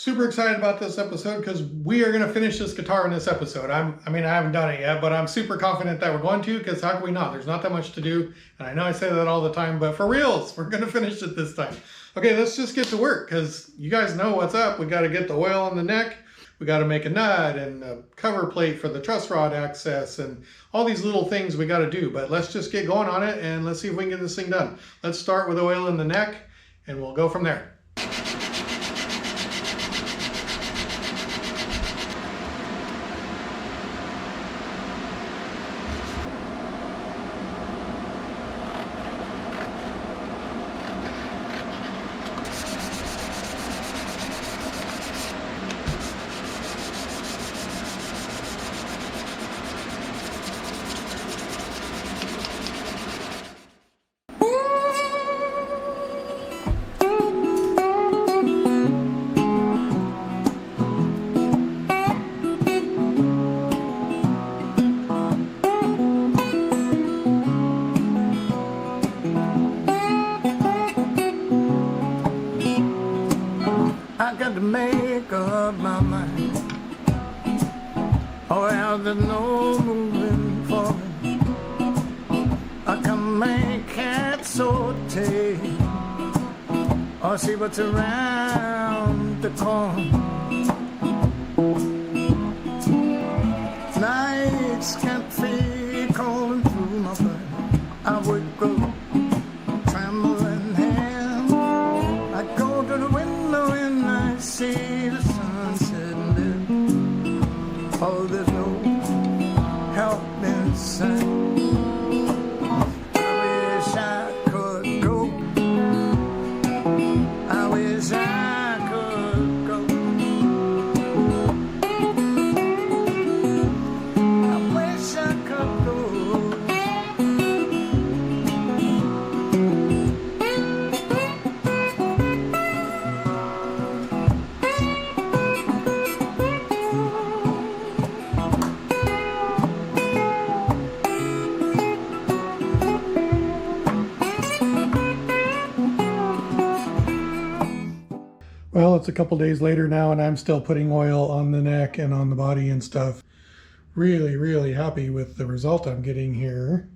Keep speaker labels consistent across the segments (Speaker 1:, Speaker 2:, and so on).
Speaker 1: Super excited about this episode because we are going to finish this guitar in this episode. I haven't done it yet, but I'm super confident that we're going to, because how can we not? There's not that much to do. And I know I say that all the time, but for reals, we're going to finish it this time. Okay, let's just get to work, because you guys know what's up. We got to get the oil on the neck. We got to make a nut and a cover plate for the truss rod access and all these little things we got to do. But let's just get going on it and let's see if we can get this thing done. Let's start with oil in the neck and we'll go from there.
Speaker 2: I got to make up my mind. Oh, well, there's no moving forward. I can make it saute or see what's around the corner. Nights can't feel calling through my blood. I would go trembling hand. I go to the window and I see the sun setting there. Oh, there's no help in sight. I wish I could go. I wish I could go. I wish I could go.
Speaker 1: Well, it's a couple days later now and I'm still putting oil on the neck and on the body and stuff. Really, really happy with the result I'm getting here.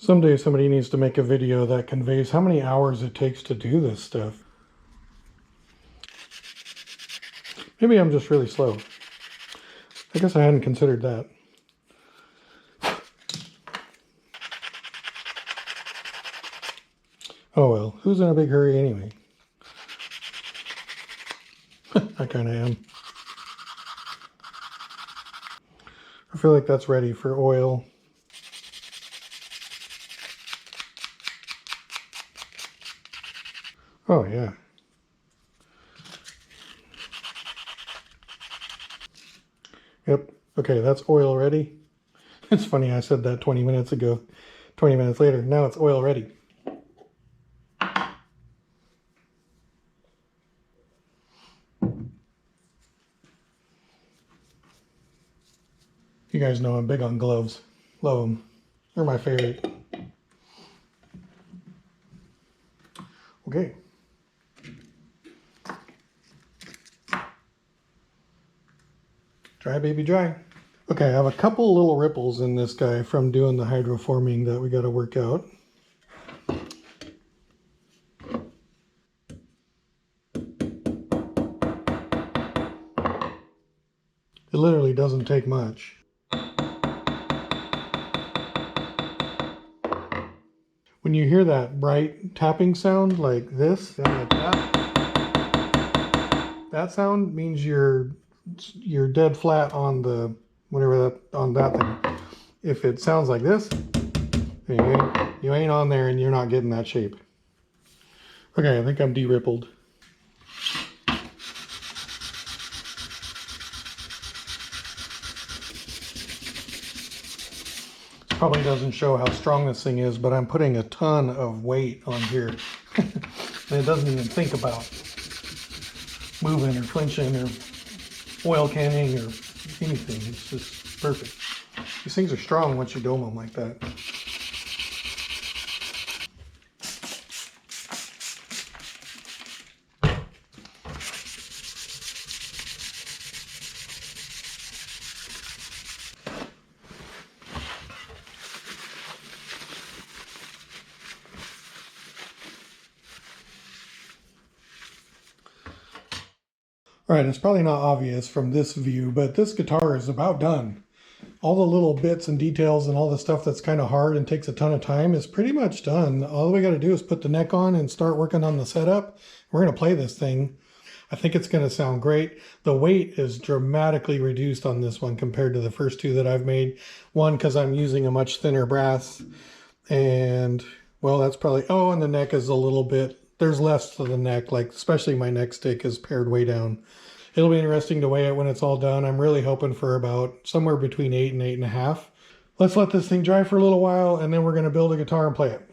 Speaker 1: Someday somebody needs to make a video that conveys how many hours it takes to do this stuff. Maybe I'm just really slow. I guess I hadn't considered that. Oh well, who's in a big hurry anyway? I kind of am. I feel like that's ready for oil. Oh yeah. Yep. Okay, that's oil ready. It's funny, I said that 20 minutes ago. 20 minutes later, now it's oil ready. You guys know I'm big on gloves. Love them. They're my favorite. Okay. Dry, baby, dry. Okay, I have a couple little ripples in this guy from doing the hydroforming that we got to work out. It literally doesn't take much. When you hear that bright tapping sound like this, and like that sound means you're dead flat on the on that thing. If it sounds like this, you ain't on there and you're not getting that shape. Okay, I think I'm de-rippled. Probably doesn't show how strong this thing is, but I'm putting a ton of weight on here. And it doesn't even think about moving or flinching or oil canning or anything. It's just perfect. These things are strong once you dome them like that. All right, it's probably not obvious from this view, but this guitar is about done. All the little bits and details and all the stuff that's kind of hard and takes a ton of time is pretty much done. All we got to do is put the neck on and start working on the setup. We're going to play this thing. I think it's going to sound great. The weight is dramatically reduced on this one compared to the first two that I've made. One, because I'm using a much thinner brass. And, well, that's probably... Oh, and the neck is a little bit... There's less to the neck, like especially my neck stick is pared way down. It'll be interesting to weigh it when it's all done. I'm really hoping for about somewhere between 8 and 8.5. Let's let this thing dry for a little while and then we're going to build a guitar and play it.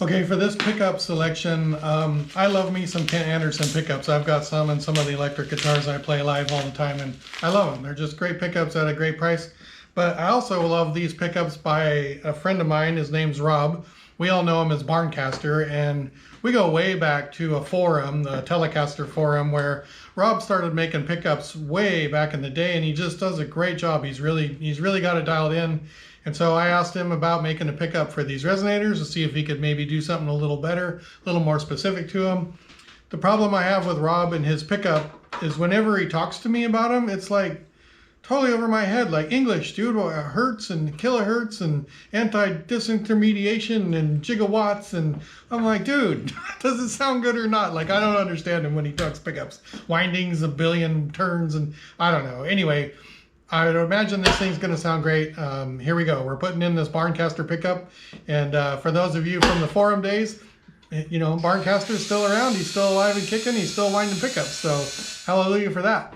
Speaker 1: Okay, for this pickup selection, I love me some Kent Anderson pickups. I've got some and some of the electric guitars I play live all the time and I love them. They're just great pickups at a great price. But I also love these pickups by a friend of mine. His name's Rob. We all know him as Barncaster, and we go way back to a forum, the Telecaster forum, where Rob started making pickups way back in the day, and he just does a great job. He's really got it dialed in. And so I asked him about making a pickup for these resonators to see if he could maybe do something a little better, a little more specific to them. The problem I have with Rob and his pickup is whenever he talks to me about them, it's like totally over my head, like English, dude, hertz and kilohertz and anti-disintermediation and gigawatts, and I'm like, dude, does it sound good or not? Like, I don't understand him when he talks pickups. Windings, a billion turns, and I don't know. Anyway, I would imagine this thing's gonna sound great. Here we go. We're putting in this Barncaster pickup, and for those of you from the forum days, you know, Barncaster's still around. He's still alive and kicking. He's still winding pickups, so hallelujah for that.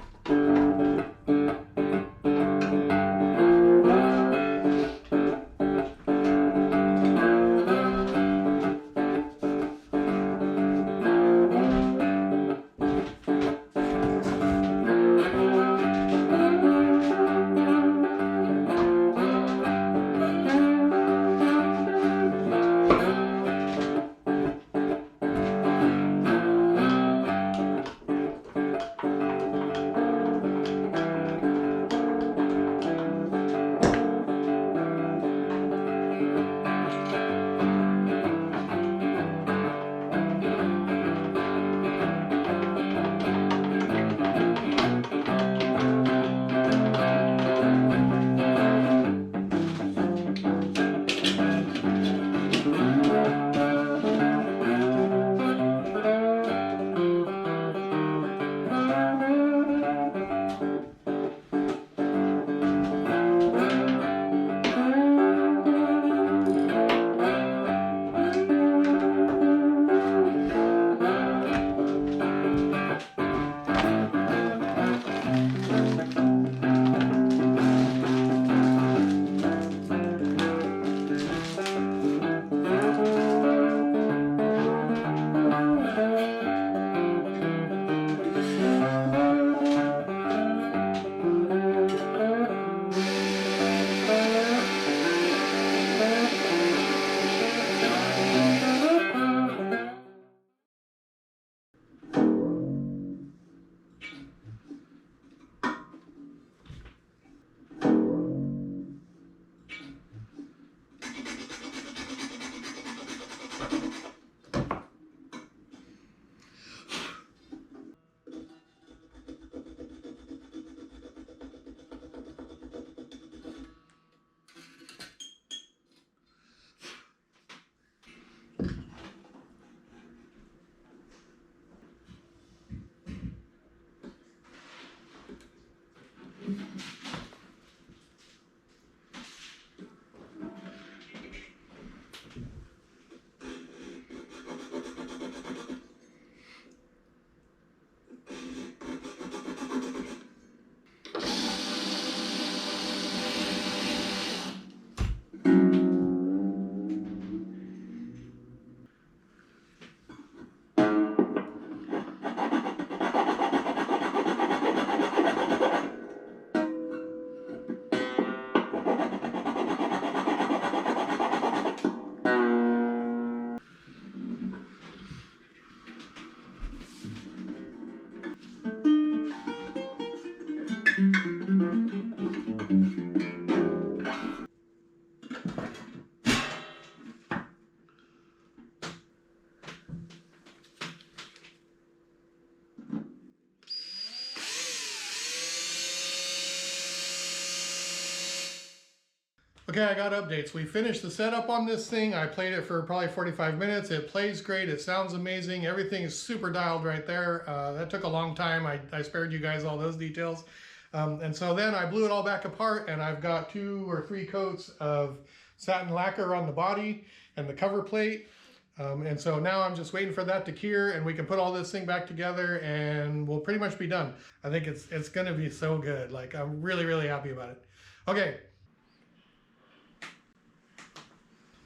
Speaker 1: Okay, I got updates. We finished the setup on this thing. I played it for probably 45 minutes. It plays great. It sounds amazing. Everything is super dialed right there. That took a long time. I spared you guys all those details. And so then I blew it all back apart, and I've got 2 or 3 coats of satin lacquer on the body and the cover plate. And so now I'm just waiting for that to cure, and we can put all this thing back together, and we'll pretty much be done. I think it's gonna be so good. Like, I'm really, really happy about it.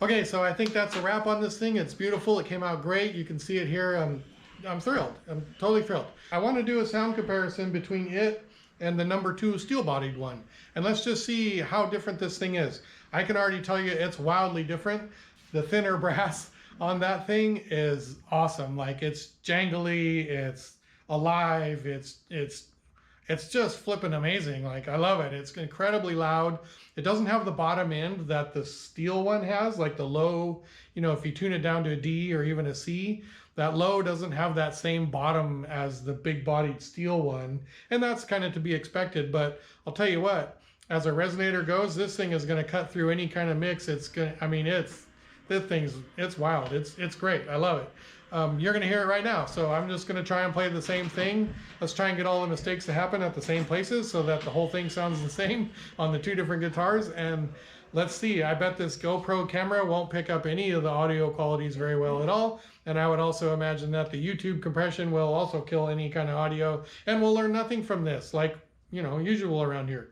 Speaker 1: Okay, so I think that's a wrap on this thing. It's beautiful. It came out great. You can see it here. I'm thrilled. I'm totally thrilled. I want to do a sound comparison between it and the number 2 steel-bodied one. And let's just see how different this thing is. I can already tell you it's wildly different. The thinner brass on that thing is awesome. Like, it's jangly, it's alive, it's just flipping amazing. Like, I love it. It's incredibly loud. It doesn't have the bottom end that the steel one has, like the low, you know, if you tune it down to a D or even a C, that low doesn't have that same bottom as the big bodied steel one. And that's kind of to be expected. But I'll tell you what, as a resonator goes, this thing is going to cut through any kind of mix. It's going to, I mean, it's wild. It's great. I love it. You're going to hear it right now. So I'm just going to try and play the same thing. Let's try and get all the mistakes to happen at the same places so that the whole thing sounds the same on the 2 different guitars. And let's see. I bet this GoPro camera won't pick up any of the audio qualities very well at all. And I would also imagine that the YouTube compression will also kill any kind of audio. And we'll learn nothing from this, like, you know, usual around here.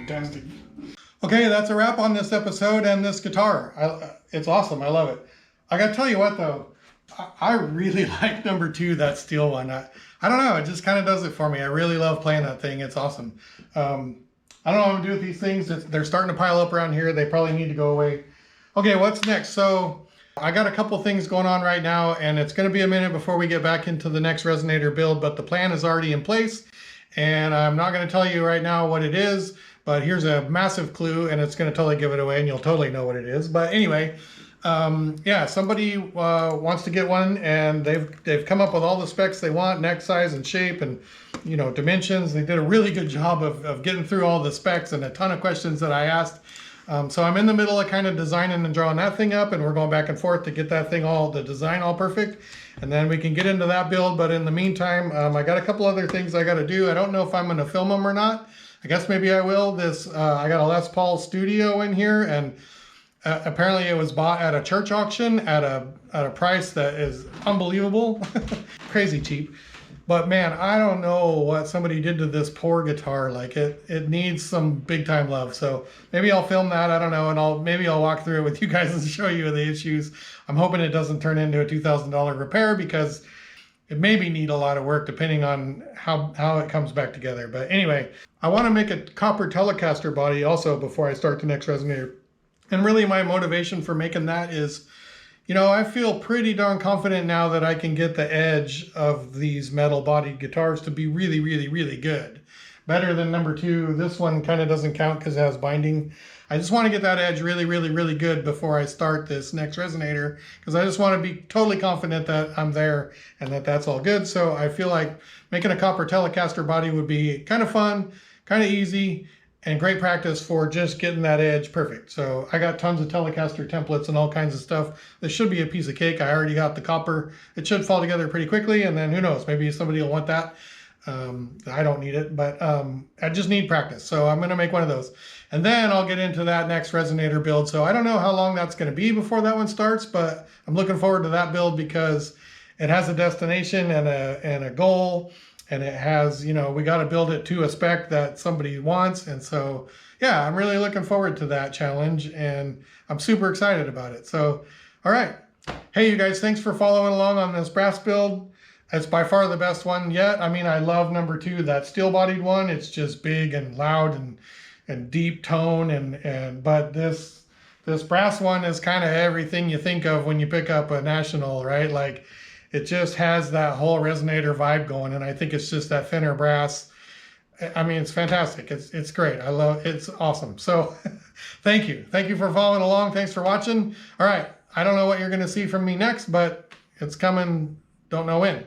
Speaker 1: Fantastic. Okay, that's a wrap on this episode and this guitar. It's awesome. I love it. I gotta tell you what though, I really like number 2, that steel one. I don't know, it just kind of does it for me. I really love playing that thing. It's awesome. I don't know what I'm gonna do with these things. They're starting to pile up around here. They probably need to go away. Okay, what's next? So I got a couple things going on right now, and it's gonna be a minute before we get back into the next resonator build, but the plan is already in place. And I'm not going to tell you right now what it is, but here's a massive clue, and it's going to totally give it away, and you'll totally know what it is. But anyway, yeah, somebody wants to get one, and they've come up with all the specs they want, neck size and shape and, you know, dimensions. They did a really good job of getting through all the specs and a ton of questions that I asked. So I'm in the middle of kind of designing and drawing that thing up, and we're going back and forth to get that thing the design all perfect. And then we can get into that build. But in the meantime, I got a couple other things I got to do. I don't know if I'm going to film them or not. I guess maybe I will. I got a Les Paul Studio in here, and apparently it was bought at a church auction at a price that is unbelievable. Crazy cheap. But man, I don't know what somebody did to this poor guitar. Like, it needs some big time love. So maybe I'll film that. I don't know. And maybe I'll walk through it with you guys and show you the issues. I'm hoping it doesn't turn into a $2,000 repair, because it maybe need a lot of work depending on how it comes back together. But anyway, I want to make a copper Telecaster body also before I start the next resonator. And really my motivation for making that is, you know, I feel pretty darn confident now that I can get the edge of these metal bodied guitars to be really, really, really good. Better than number 2. This one kind of doesn't count because it has binding. I just want to get that edge really, really, really good before I start this next resonator, because I just want to be totally confident that I'm there and that that's all good. So I feel like making a copper Telecaster body would be kind of fun, kind of easy, and great practice for just getting that edge perfect. So I got tons of Telecaster templates and all kinds of stuff. This should be a piece of cake. I already got the copper. It should fall together pretty quickly, and then who knows, maybe somebody will want that. I don't need it, but I just need practice. So I'm going to make one of those. And then I'll get into that next Resonator build. So I don't know how long that's going to be before that one starts, but I'm looking forward to that build because it has a destination and a goal. And it has, you know, we got to build it to a spec that somebody wants. And so, yeah, I'm really looking forward to that challenge. And I'm super excited about it. So, all right. Hey, you guys, thanks for following along on this brass build. It's by far the best one yet. I mean, I love number 2, that steel-bodied one. It's just big and loud and deep tone. But this brass one is kind of everything you think of when you pick up a National, right? Like, it just has that whole Resonator vibe going, and I think it's just that thinner brass. I mean, it's fantastic. It's great. I love it's awesome. So thank you for following along. Thanks for watching. All right, I don't know what you're going to see from me next, but it's coming. Don't know when.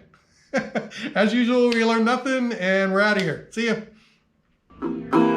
Speaker 1: As usual, we learn nothing, and we're out of here. See ya.